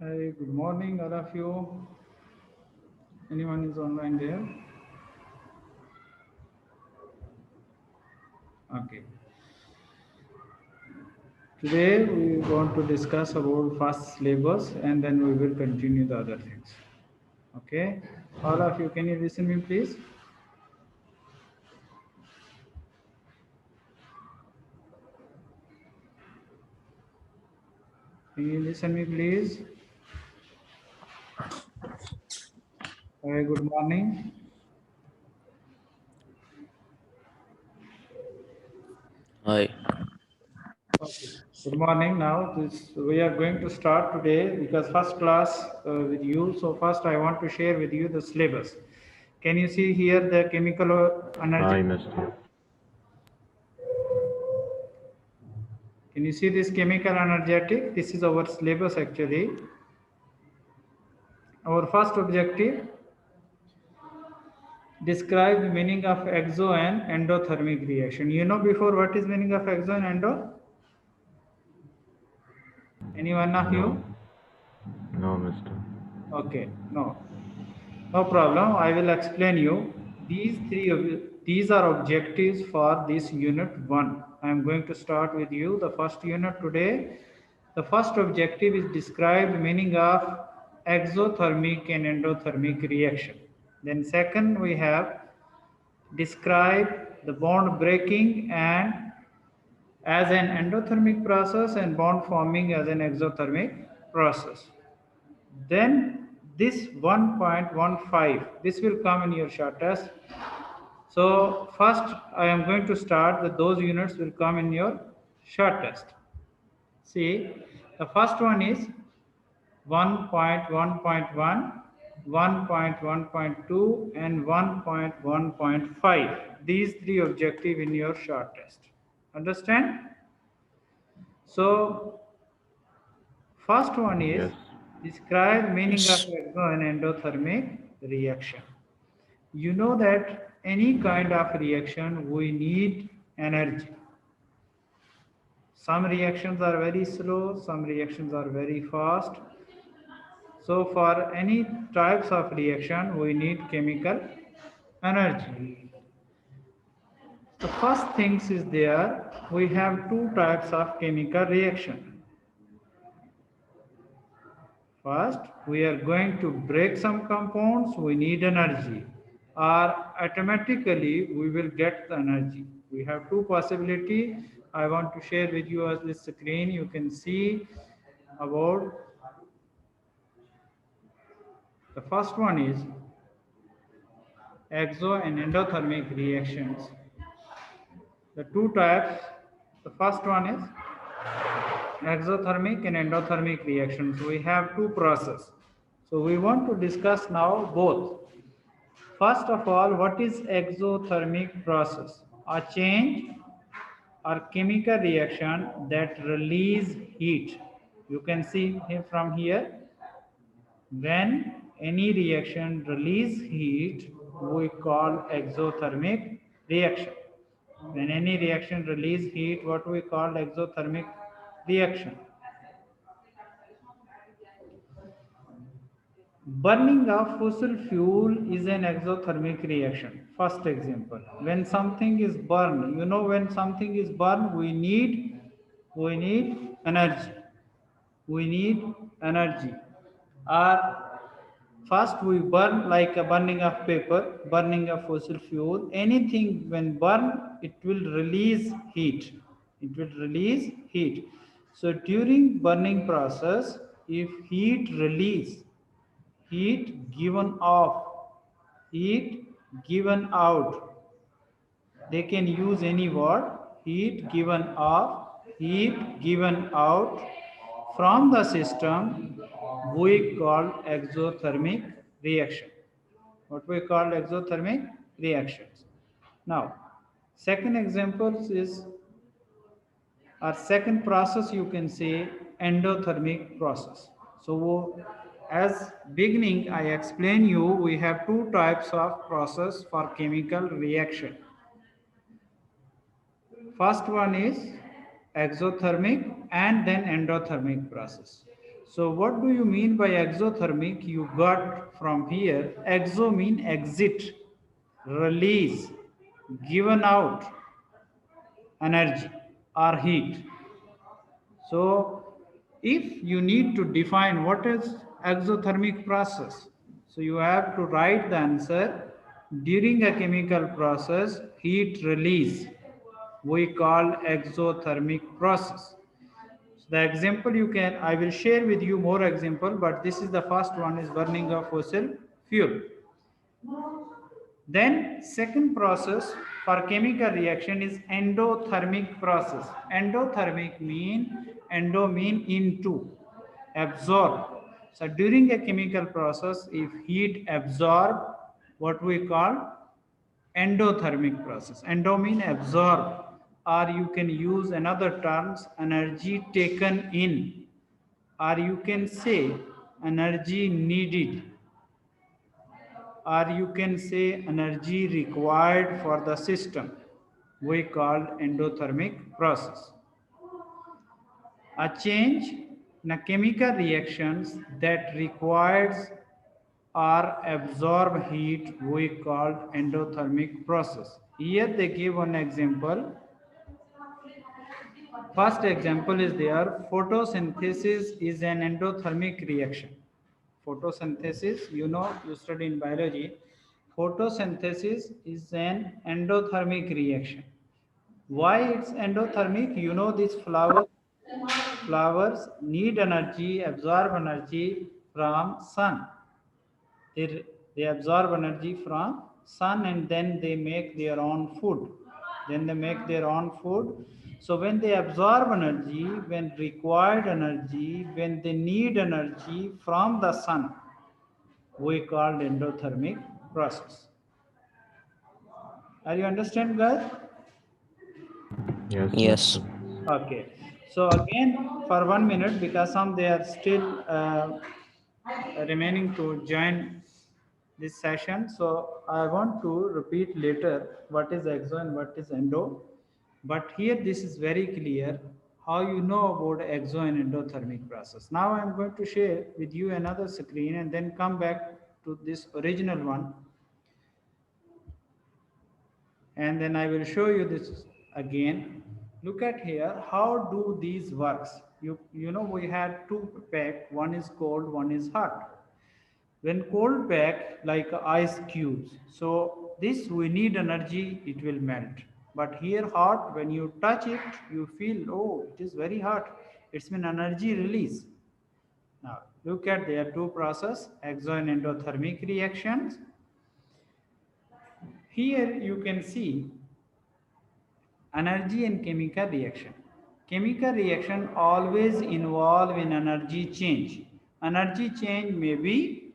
Hi, good morning, all of you. Anyone is online there? Okay. Today we want to discuss about first syllabus and then we will continue the other things. Okay. All of you, can you listen me, please? Can you listen me, please? Hi, good morning. Hi. Okay. Good morning. Now we are going to start today because first class with you. So first I want to share with you the syllabus. Can you see here the chemical energy? Hi, Mister. Can you see this chemical energetic? This is our syllabus actually. Our first objective, describe the meaning of exo and endothermic reaction. You know before what is meaning of exo and endo? Any one of No, you? no, Mister. Okay, no. No problem. I will explain you. These are objectives for this unit 1. I am going to start with you the first unit today. The first objective is describe the meaning of exothermic and endothermic reaction. Then second we have describe the bond breaking and as an endothermic process and bond forming as an exothermic process. Then this 1.15, this will come in your short test. So first I am going to start that those units will come in your short test. See, the first one is 1.1.1, 1.1.2 and 1.1.5. These three objective in your short test. Understand? So first one is Yes. describe meaning of Yes. exo and endothermic reaction. You know that any kind of reaction we need energy. Some reactions are very slow, some reactions are very fast. So for any types of reaction we need chemical energy. The first things is there we have two types of chemical reaction. First, we are going to break some compounds, we need energy, or automatically we will get the energy. We have two possibility. I want to share with you as this screen. You can see about the first one is exo and endothermic reactions. The two types. The first one is exothermic and endothermic reactions. We have two processes. So we want to discuss now both. First of all, what is exothermic process? A change or chemical reaction that release heat. You can see from here, when any reaction release heat, we call exothermic reaction. When any reaction release heat, what we call exothermic reaction. Burning of fossil fuel is an exothermic reaction. First example. When something is burned, you know when something is burned, we need energy. We need energy. Or first we burn like a burning of paper, burning of fossil fuel. Anything when burned, it will release heat. It will release heat. So during burning process, if heat release, heat given off, heat given out, they can use any word, heat given off, heat given out from the system, we call exothermic reaction. What we call exothermic reactions. Now second example is, our second process you can say endothermic process. So as beginning I explain you, we have two types of process for chemical reaction. First one is exothermic and then endothermic process. So what do you mean by exothermic? You got from here, exo mean exit, release, given out energy or heat. So if you need to define what is exothermic process, so you have to write the answer during a chemical process heat release we call exothermic process. So the example you can, I will share with you more example, but this is the first one is burning of fossil fuel. Then second process for chemical reaction is endothermic process. Endothermic mean into, absorb. So during a chemical process, if heat absorb, what we call endothermic process. Endo mean absorb, or you can use another terms energy taken in, or you can say energy needed, or you can say energy required for the system, we call endothermic process. A change in a chemical reactions that requires or absorb heat we call endothermic process. Here they give one example. First example is there, photosynthesis is an endothermic reaction. Photosynthesis, you know, you study in biology, photosynthesis is an endothermic reaction. Why it's endothermic? You know, these flowers need energy, absorb energy from sun. They absorb energy from sun, and then they make their own food. So when they absorb energy, when required energy, when they need energy from the sun, we call endothermic process. Are you understand, guys? Yes, Yes. Mr. Okay. So again, for 1 minute, because some they are still remaining to join this session. So I want to repeat later what is exo and what is endo. But here this is very clear how you know about exo and endothermic process. Now I'm going to share with you another screen and then come back to this original one. And then I will show you this again. Look at here, how do these works? You know, we had two pack, one is cold, one is hot. When cold pack like ice cubes, so this we need energy, it will melt. But here hot, when you touch it, you feel, oh, it is very hot. It's an energy release. Now look at there two process, exo and endothermic reactions. Here you can see energy and chemical reaction. Chemical reaction always involve in energy change. Energy change may be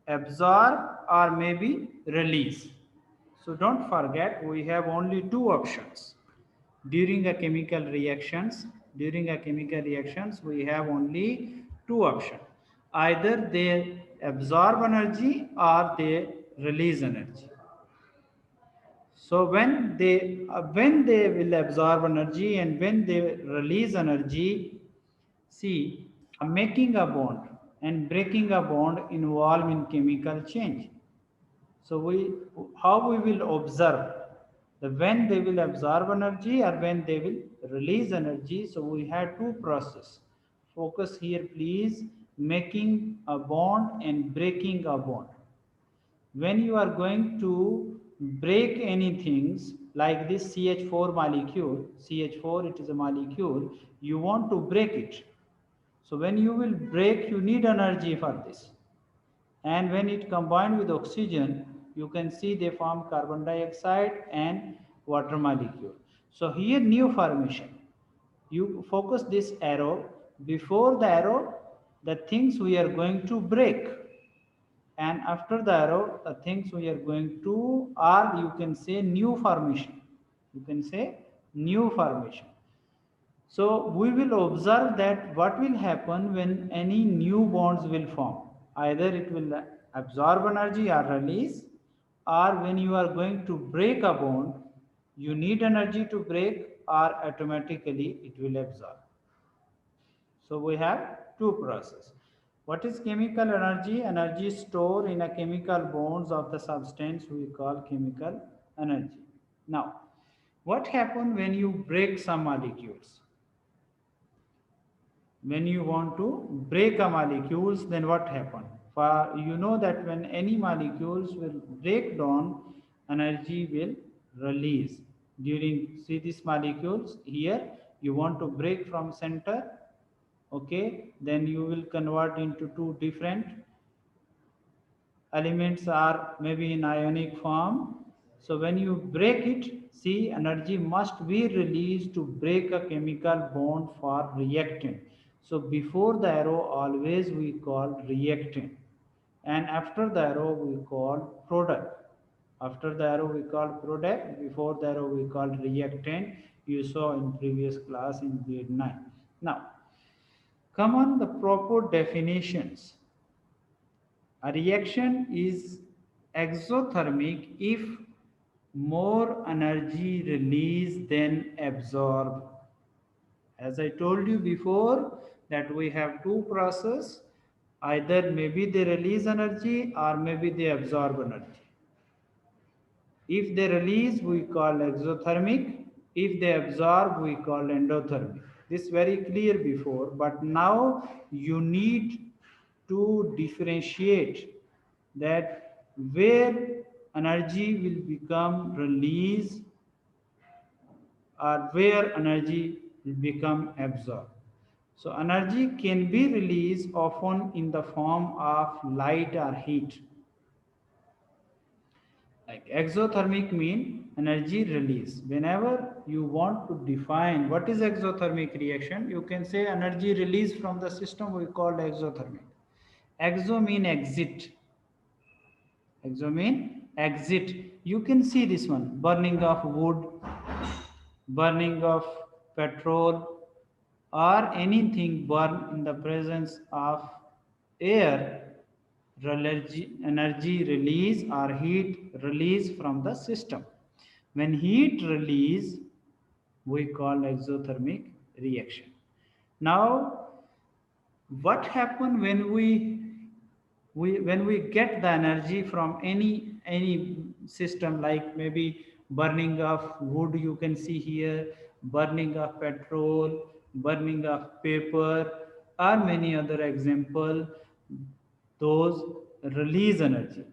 absorb or may be release. So don't forget, we have only two options. During a chemical reactions, we have only two options. Either they absorb energy or they release energy. So when they will absorb energy and when they release energy, see, making a bond and breaking a bond involve in chemical change. So how we will observe the when they will absorb energy or when they will release energy. So we have two process. Focus here, please. Making a bond and breaking a bond. When you are going to break anything like this CH4 molecule, CH4 it is a molecule, you want to break it. So when you will break, you need energy for this. And when it combined with oxygen, you can see they form carbon dioxide and water molecule. So here new formation. You focus this arrow. Before the arrow, the things we are going to break, and after the arrow the things we are going to, or you can say new formation, so we will observe that what will happen when any new bonds will form. Either it will absorb energy or release, or when you are going to break a bond, you need energy to break or automatically it will absorb. So we have two process. What is chemical energy? Energy stored in a chemical bonds of the substance we call chemical energy. Now, what happens when you break some molecules? When you want to break a molecules, then what happen? For you know that when any molecules will break down, energy will release. During, see these molecules here, you want to break from center, okay, then you will convert into two different elements are maybe in ionic form. So when you break it, see energy must be released to break a chemical bond for reactant. So before the arrow always we call reactant, and after the arrow we call product. After the arrow we call product, before the arrow we call reactant. You saw in previous class in grade 9. Now come on the proper definitions. A reaction is exothermic if more energy released than absorbed. As I told you before that we have two processes, either maybe they release energy or maybe they absorb energy. If they release, we call exothermic. If they absorb, we call endothermic. This very clear before, but now you need to differentiate that where energy will become released or where energy will become absorbed. So energy can be released often in the form of light or heat. Like exothermic mean energy release. Whenever you want to define what is exothermic reaction, you can say energy release from the system we call exothermic. Exo mean exit. Exo mean exit. You can see this one: burning of wood, burning of petrol, or anything burned in the presence of air. Energy release or heat release from the system. When heat release, we call exothermic reaction. Now, what happen when we get the energy from any system, like maybe burning of wood, you can see here, burning of petrol, burning of paper, or many other example, those release energy.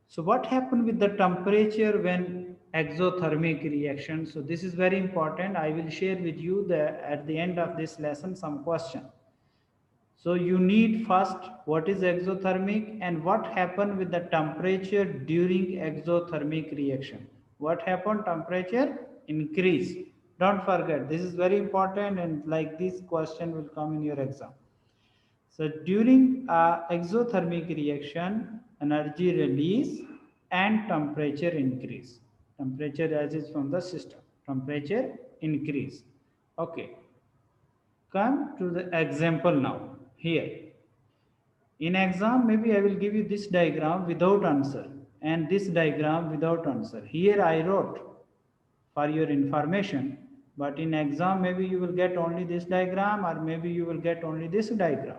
So what happened with the temperature when exothermic reaction? So this is very important. I will share with you at the end of this lesson some question. So you need first what is exothermic and what happened with the temperature during exothermic reaction. What happened? Temperature increase. Don't forget, this is very important, and like this question will come in your exam. So during exothermic reaction, energy release and temperature increase. Temperature rises from the system. Temperature increase. Okay. Come to the example now. Here. In exam, maybe I will give you this diagram without answer and this diagram without answer. Here I wrote for your information, but in exam maybe you will get only this diagram or maybe you will get only this diagram.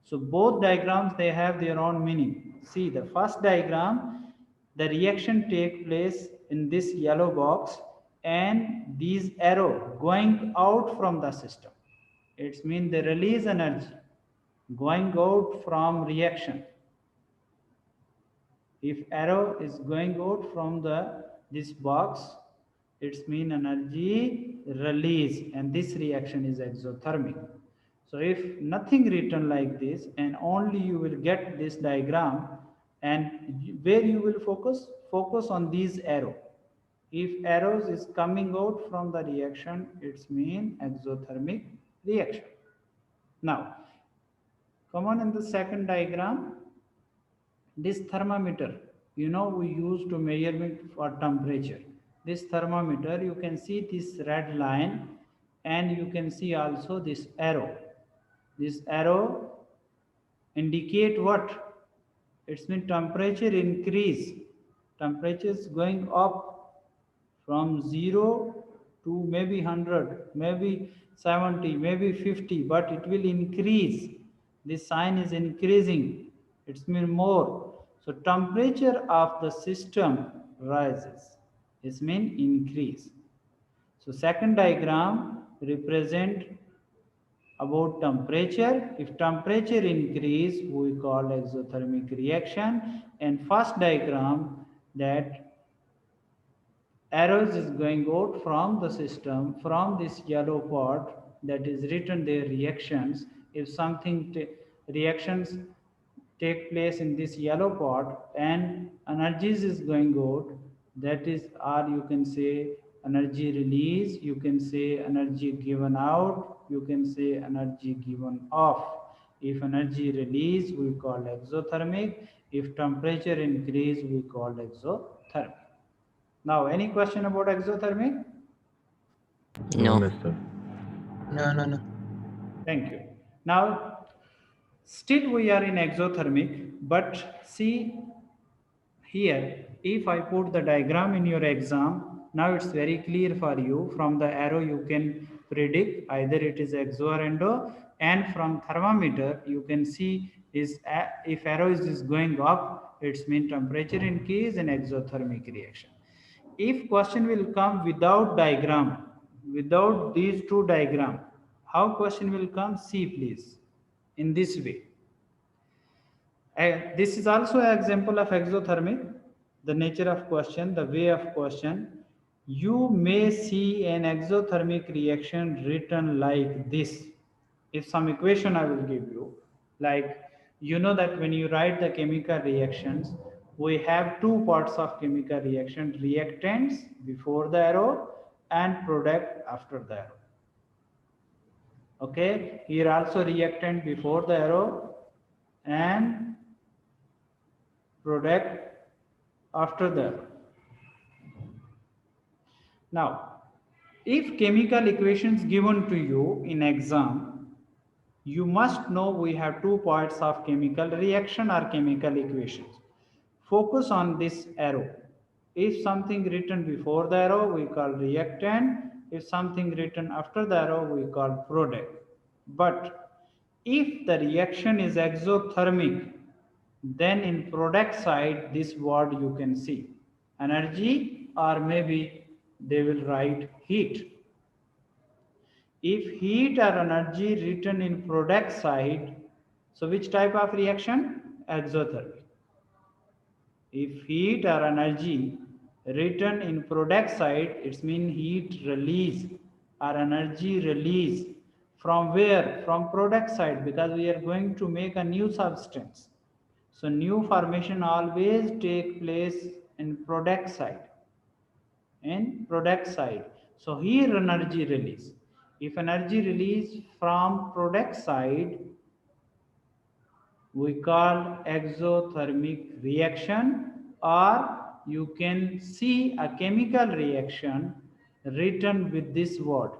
So both diagrams, they have their own meaning. See the first diagram, the reaction take place in this yellow box and these arrow going out from the system. It means they release energy going out from reaction. If arrow is going out from this box, it's mean energy release, and this reaction is exothermic. So if nothing written like this and only you will get this diagram, and where you will focus on these arrow. If arrows is coming out from the reaction, it's mean exothermic reaction. Now come on in the second diagram. This thermometer, you know, we use to measurement for temperature. This thermometer, you can see this red line and you can see also this arrow. This arrow indicate what? It's mean temperature increase. Temperature is going up from 0 to maybe 100, maybe 70, maybe 50, but it will increase. This sign is increasing. It's mean more. So temperature of the system rises. It's mean increase. So second diagram represent about temperature. If temperature increase, we call exothermic reaction. And first diagram that arrows is going out from the system from this yellow part that is written their reactions. If something reactions take place in this yellow part and energies is going out, that is, or you can say energy release, you can say energy given out, you can say energy given off. If energy release, we call exothermic. If temperature increase, we call exothermic. Now, any question about exothermic? No, No. mister. No. Thank you. Now, still we are in exothermic, but see here, if I put the diagram in your exam, now it's very clear for you. From the arrow, you can predict either it is exo or endo, and from thermometer, you can see is if arrow is going up, it's mean temperature increase and exothermic reaction. If question will come without diagram, without these two diagram, how question will come? See please, in this way. This is also an example of exothermic. The nature of question, the way of question. You may see an exothermic reaction written like this. If some equation I will give you, like you know that when you write the chemical reactions, we have two parts of chemical reaction: reactants before the arrow and product after the arrow. Okay, here also reactant before the arrow and product after the arrow. Now, if chemical equations given to you in exam, you must know we have two parts of chemical reaction or chemical equations. Focus on this arrow. If something written before the arrow, we call reactant. If something written after the arrow, we call product. But if the reaction is exothermic, then in product side, this word you can see energy, or maybe they will write heat. If heat or energy written in product side, so which type of reaction? Exothermic. If heat or energy written in product side, it means heat release or energy release. From where? From product side, because we are going to make a new substance. So new formation always take place in product side. In product side. So here energy release. If energy release from product side, we call exothermic reaction, or you can see a chemical reaction written with this word,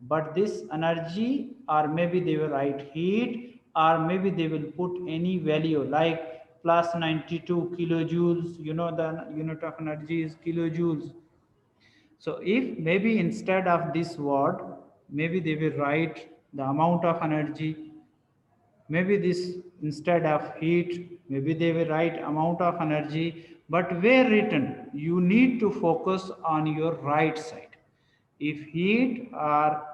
but this energy, or maybe they will write heat, or maybe they will put any value like plus 92 kilojoules. You know the unit of energy is kilojoules. So if maybe instead of this word, maybe they will write the amount of energy. Maybe this instead of heat, maybe they will write amount of energy. But where written, you need to focus on your right side. If heat or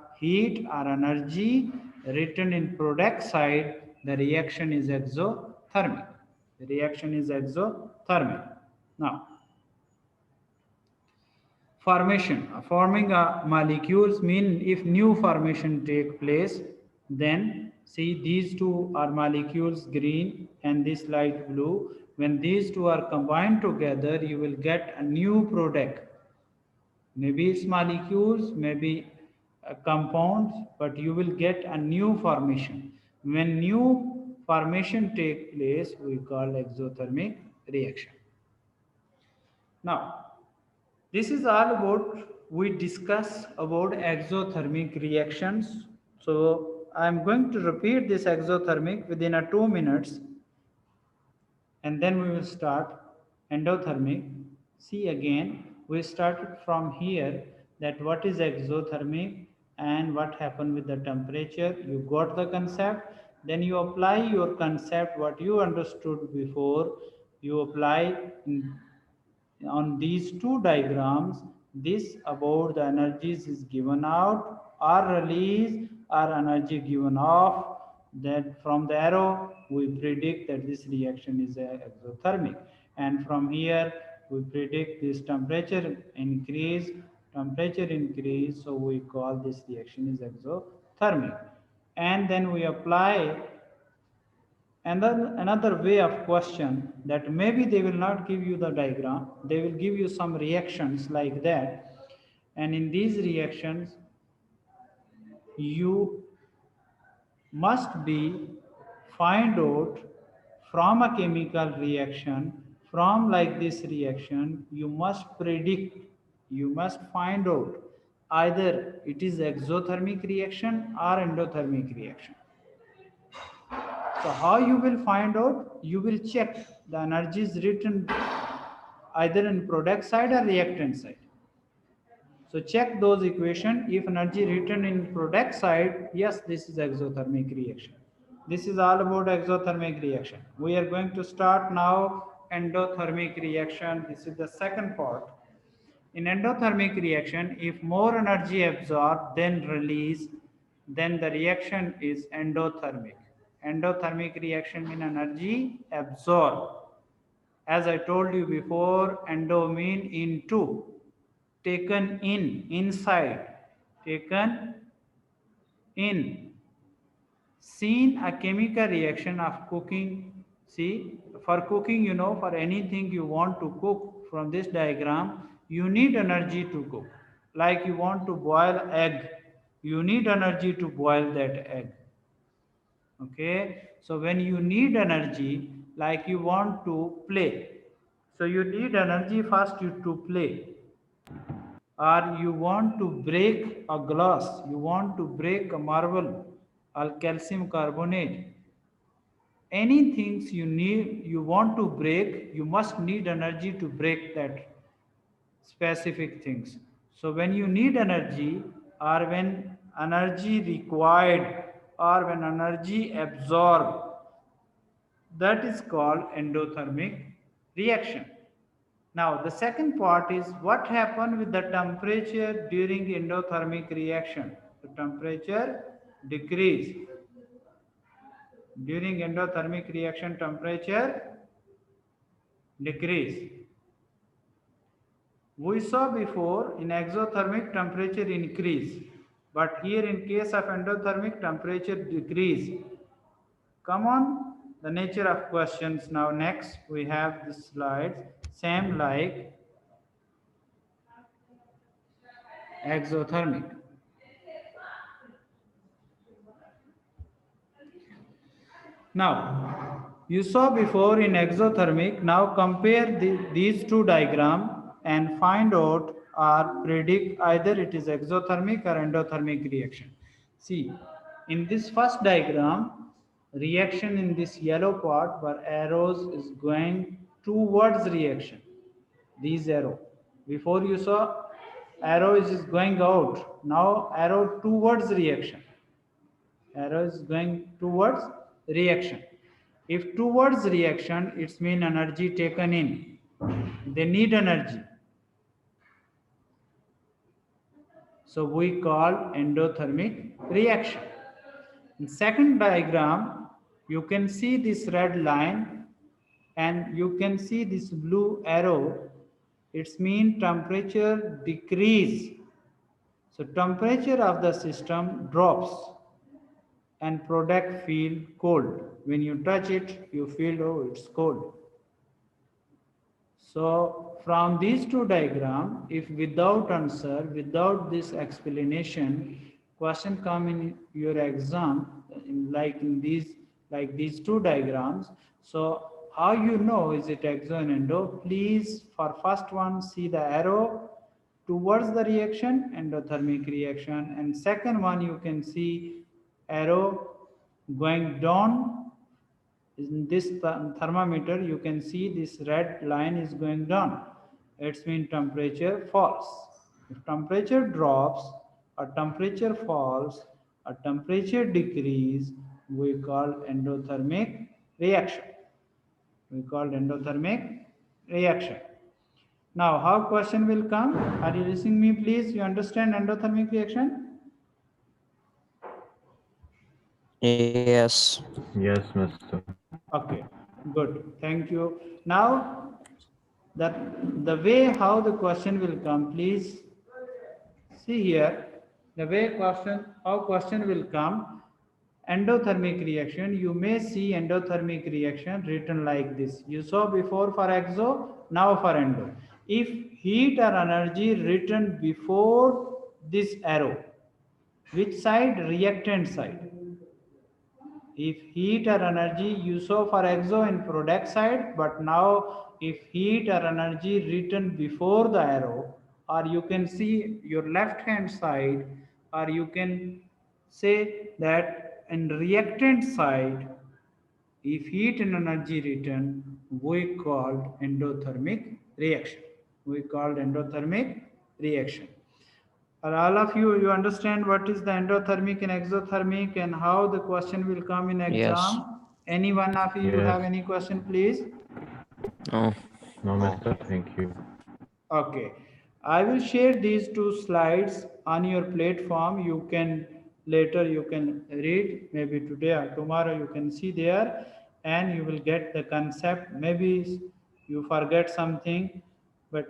energy written in product side, the reaction is exothermic. The reaction is exothermic. Now, forming a molecules mean if new formation take place, then see these two are molecules green and this light blue. When these two are combined together, you will get a new product. Maybe it's molecules, maybe compounds, but you will get a new formation. When new formation take place, we call exothermic reaction. Now, this is all about we discuss about exothermic reactions. So I'm going to repeat this exothermic within a 2 minutes, and then we will start endothermic. See again, we started from here that what is exothermic and what happened with the temperature. You got the concept. Then you apply your concept, what you understood before, you apply on these two diagrams. This about the energies is given out or released or energy given off. That from the arrow we predict that this reaction is exothermic, and from here we predict this temperature increase, so we call this reaction is exothermic. And then we apply another way of question, that maybe they will not give you the diagram, they will give you some reactions like that, and in these reactions you must be find out from a chemical reaction, from like this reaction you must predict, you must find out either it is exothermic reaction or endothermic reaction. So how you will find out? You will check the energies written either in product side or reactant side. So check those equation. If energy written in product side, yes, this is exothermic reaction. This is all about exothermic reaction. We are going to start now endothermic reaction. This is the second part. In endothermic reaction, if more energy absorbed than released, then the reaction is endothermic. Endothermic reaction means energy absorbed. As I told you before, endo mean into, taken in, inside, taken in. Seen a chemical reaction of cooking. See, for cooking, you know, for anything you want to cook from this diagram, you need energy to cook. Like you want to boil egg, you need energy to boil that egg. Okay, so when you need energy, like you want to play, so you need energy first you to play, or you want to break a glass, you want to break a marble or calcium carbonate, any things you need, you want to break, you must need energy to break that specific things. So when you need energy, or when energy required, or when energy absorbed, that is called endothermic reaction. Now, the second part is what happened with the temperature during endothermic reaction. The temperature decrease. During endothermic reaction, temperature decrease. We saw before in exothermic temperature increase, but here in case of endothermic temperature decrease. Come on, the nature of questions. Now next we have the slides, same like exothermic. Now, you saw before in exothermic, now compare these two diagrams and find out or predict either it is exothermic or endothermic reaction. See, in this first diagram, reaction in this yellow part where arrows is going towards reaction. These arrow. Before you saw arrow is going out. Now arrow towards reaction. Arrow is going towards reaction. If towards reaction, it's mean energy taken in. They need energy. So we call endothermic reaction. In second diagram, you can see this red line and you can see this blue arrow. It's mean temperature decrease. So temperature of the system drops and product feel cold. When you touch it, you feel, oh, it's cold. So from these two diagrams, if without answer, without this explanation, question come in your exam, like these two diagrams. So how you know is it exo and endo? Please, for first one, see the arrow towards the reaction, endothermic reaction, and second one you can see arrow going down. In this thermometer you can see this red line is going down. It's mean temperature falls. If temperature drops, or temperature falls, or temperature decrease, we call endothermic reaction. We call endothermic reaction. Now, how question will come? Are you listening me, please? You understand endothermic reaction? Yes. Yes, Master. Okay, good. Thank you. Now, the way how the question will come, please see here. The way how question will come, endothermic reaction. You may see endothermic reaction written like this. You saw before for exo, now for endo. If heat or energy written before this arrow, which side? Reactant side. If heat or energy you saw for exo in product side, but now if heat or energy written before the arrow, or you can see your left hand side, or you can say that in reactant side, if heat and energy written, we called endothermic reaction. We called endothermic reaction. Are all of you, you understand what is the endothermic and exothermic and how the question will come in Yes. exam? Any one of you Yes. have any question, please? No. No, Master. Thank you. Okay. I will share these two slides on your platform. You can later you can read, maybe today or tomorrow you can see there, and you will get the concept. Maybe you forget something, but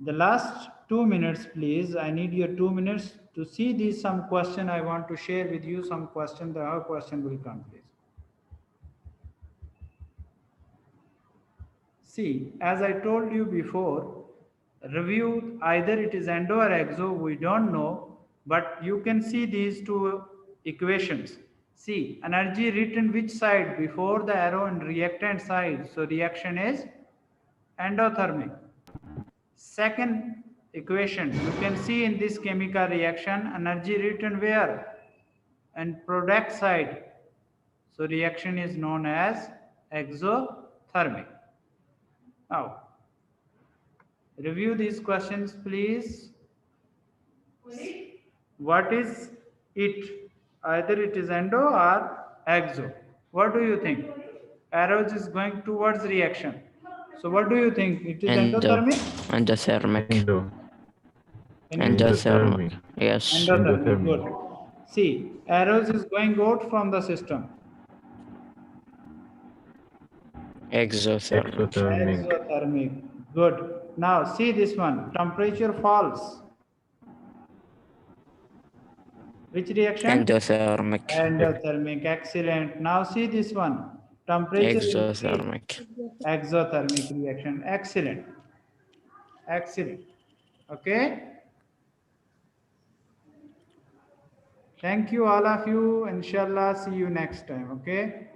the last 2 minutes, please. I need your 2 minutes to see these some question. I want to share with you some question. The how question will come, please. See, as I told you before, review either it is endo or exo, we don't know, but you can see these two equations. See, energy written which side? Before the arrow and reactant side. So reaction is endothermic. Second equation, you can see in this chemical reaction, energy written where? And product side. So reaction is known as exothermic. Now, review these questions, please. What is it? Either it is endo or exo. What do you think? Arrows is going towards reaction. So what do you think? It is Endo. endothermic? Endothermic. Endo. Can you repeat? Endothermic. Yes. Endothermic. Endothermic. Good. See, arrows is going out from the system. Exothermic. Exothermic. Exothermic. Good. Now see this one. Temperature falls. Which reaction? Endothermic. Endothermic. Excellent. Now see this one. Temperature increase. Exothermic. Exothermic reaction. Excellent. Excellent. Okay. Thank you all of you. Inshallah, see you next time. Okay.